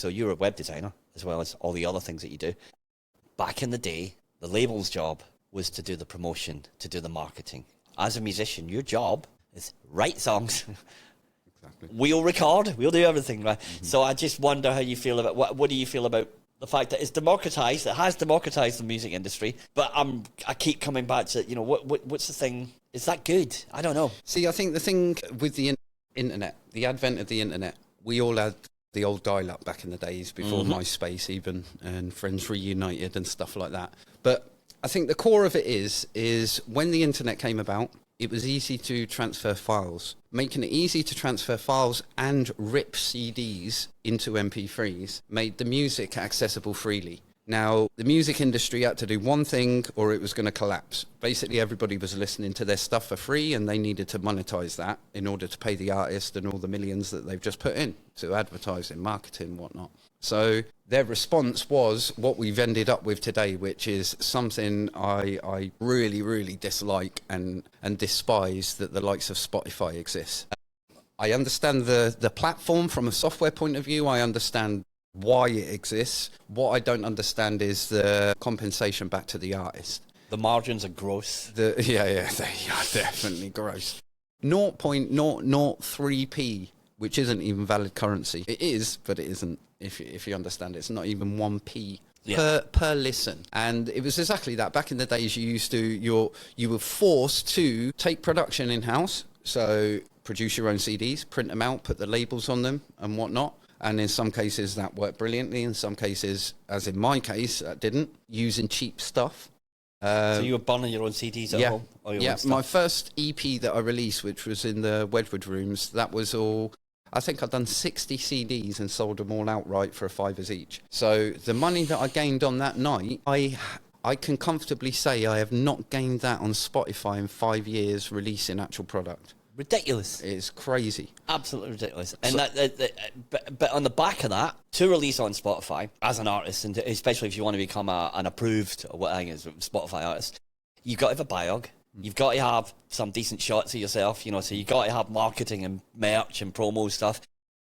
so you're a web designer as well as all the other things that you do. Back in the day, the label's job was to do the promotion, to do the marketing. As a musician, your job is write songs. Exactly. We'll record, we'll do everything, right? Mm-hmm. So I just wonder how you feel about, what do you feel about the fact that it's democratized, it has democratized the music industry, but I keep coming back to, what's the thing? Is that good? I don't know. See, I think the thing with the internet, the advent of the internet, we all had the old dial-up back in the days before MySpace even, and Friends Reunited and stuff like that. But I think the core of it is when the internet came about, it was easy to transfer files. Making it easy to transfer files and rip CDs into MP3s made the music accessible freely. Now, the music industry had to do one thing or it was going to collapse. Basically, everybody was listening to their stuff for free and they needed to monetize that in order to pay the artist and all the millions that they've just put in to advertising, marketing, whatnot. So their response was what we've ended up with today, which is something I really, really dislike and despise, that the likes of Spotify exists. I understand the platform from a software point of view. I understand why it exists. What I don't understand is the compensation back to the artist. The margins are gross. Yeah, they are definitely gross. 0.003p, which isn't even valid currency. It is, but it isn't. If you understand, it's not even 1p per listen. And it was exactly that. Back in the days, you were forced to take production in house, so produce your own CDs, print them out, put the labels on them, and whatnot. And in some cases that worked brilliantly. In some cases, as in my case, that didn't. Using cheap stuff. So you were burning your own CDs at home? Yeah, my first EP that I released, which was in the Wedgwood rooms, that was all... I think I'd done 60 CDs and sold them all outright for $5 each. So the money that I gained on that night, I can comfortably say I have not gained that on Spotify in 5 years releasing actual product. Ridiculous. It's crazy. Absolutely ridiculous. And but on the back of that, to release on Spotify as an artist, and especially if you want to become an approved, or what I think is Spotify artist, you've got to have a biog. You've got to have some decent shots of yourself, so you've got to have marketing and merch and promo stuff.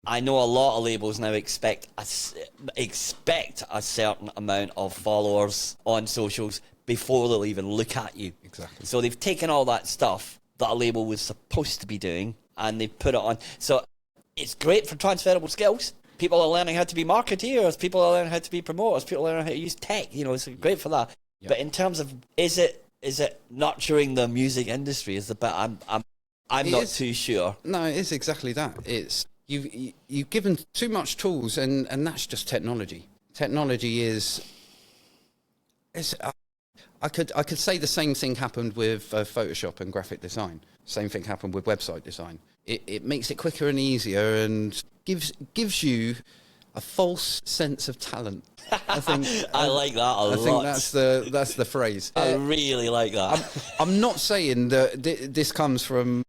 I know a lot of labels now expect a certain amount of followers on socials before they'll even look at you. Exactly. So they've taken all that stuff that a label was supposed to be doing and they put it on. So it's great for transferable skills. People are learning how to be marketeers. People are learning how to be promoters. People are learning how to use tech. It's great for that. Yep. But in terms of, is it nurturing the music industry? Is the bit I'm not too sure. No, it is exactly that. It's you've given too much tools, and that's just technology. Technology is. I could say the same thing happened with Photoshop and graphic design. Same thing happened with website design. It makes it quicker and easier and gives you a false sense of talent. I think I like that a lot. I think that's the phrase. I really like that. I'm not saying that this comes from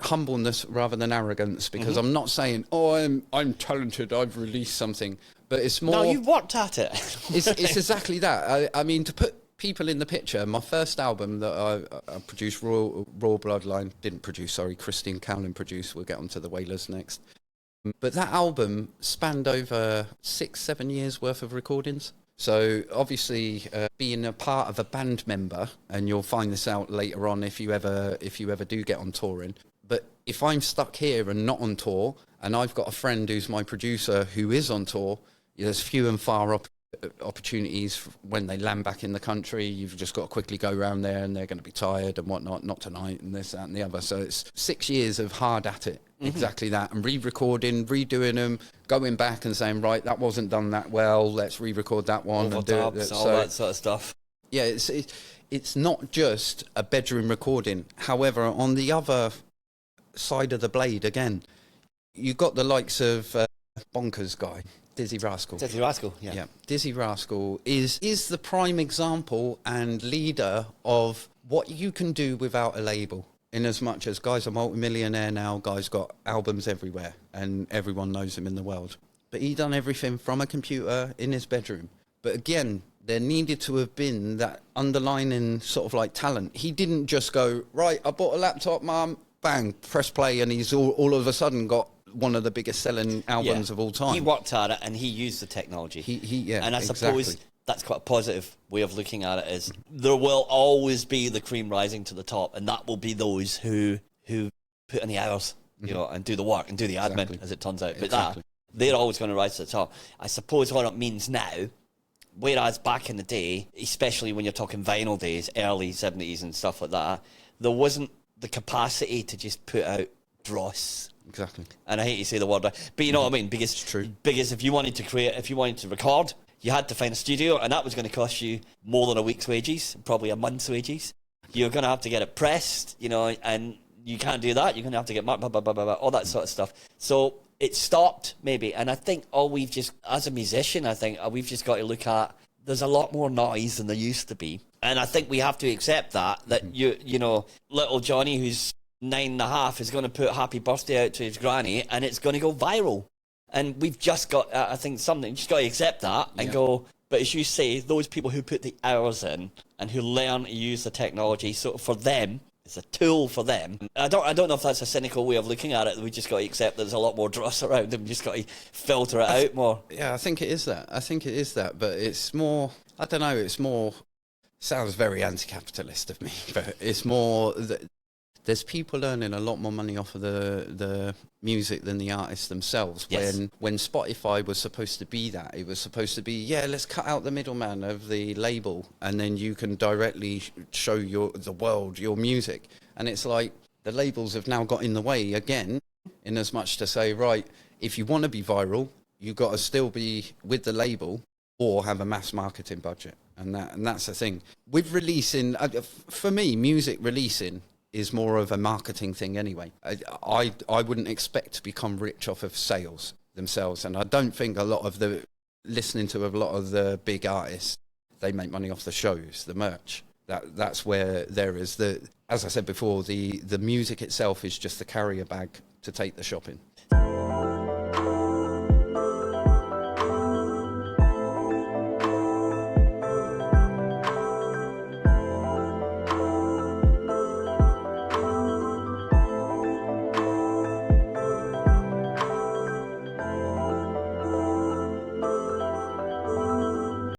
humbleness rather than arrogance, because I'm not saying, I'm talented, I've released something, but it's more. No, you've worked at it. it's exactly that. I mean, to put people in the picture, my first album that I produced, Raw Bloodline, Christine Cowlin produced. We'll get onto the Wailers next. But that album spanned over 6-7 years worth of recordings. So obviously, being a part of a band member, and you'll find this out later on if you ever do get on touring. But if I'm stuck here and not on tour, and I've got a friend who's my producer who is on tour, there's few and far opportunities when they land back in the country. You've just got to quickly go around there, and they're going to be tired and whatnot, not tonight, and this, that, and the other. So it's 6 years of hard at it. Exactly that, and re-recording, redoing them, going back and saying, right, that wasn't done that well, let's re-record that one. Overdubs, and do it. all that sort of stuff. Yeah, it's not just a bedroom recording. However, on the other side of the blade, again, you've got the likes of Bonkers guy, Dizzy Rascal. Dizzy Rascal, yeah. Dizzy Rascal is the prime example and leader of what you can do without a label. In as much as guy's a multi-millionaire now, guy's got albums everywhere, and everyone knows him in the world. But he done everything from a computer in his bedroom. But again, there needed to have been that underlining sort of like talent. He didn't just go, right, I bought a laptop, mum, bang, press play, and he's all of a sudden got one of the biggest selling albums of all time. He worked at it and he used the technology. And I suppose that's quite a positive way of looking at it, is there will always be the cream rising to the top, and that will be those who put in the hours, you know, and do the work and do the admin, as it turns out. But that, they're always going to rise to the top. I suppose what it means now, whereas back in the day, especially when you're talking vinyl days, early 70s and stuff like that, there wasn't the capacity to just put out dross. Exactly. And I hate to say the word, but you know what I mean? Because it's true. Because if you wanted to record, you had to find a studio, and that was going to cost you more than a week's wages, probably a month's wages. You're going to have to get it pressed, you know, and you can't do that. You're going to have to get all that sort of stuff. So it stopped, maybe. And I think as a musician, I think we've just got to look at, there's a lot more noise than there used to be. And I think we have to accept that you know, little Johnny, who's 9.5, is going to put Happy Birthday out to his granny, and it's going to go viral. And we've just got, I think, just got to accept that and go, but as you say, those people who put the hours in and who learn to use the technology, so for them, it's a tool for them. I don't know if that's a cynical way of looking at it. We just got to accept that there's a lot more dross around them. We just got to filter it out more. Yeah, I think it is that. But it's more, I don't know, it's more, sounds very anti-capitalist of me, but it's more that there's people earning a lot more money off of the music than the artists themselves. Yes. When Spotify was supposed to be that, it was supposed to be, let's cut out the middleman of the label, and then you can directly show the world your music. And it's like the labels have now got in the way again, in as much to say, right, if you want to be viral, you've got to still be with the label or have a mass marketing budget. And that's the thing. With releasing, for me, music releasing is more of a marketing thing anyway. I wouldn't expect to become rich off of sales themselves, and I don't think listening to a lot of the big artists, they make money off the shows, the merch. That's where there is as I said before, the music itself is just the carrier bag to take the shopping.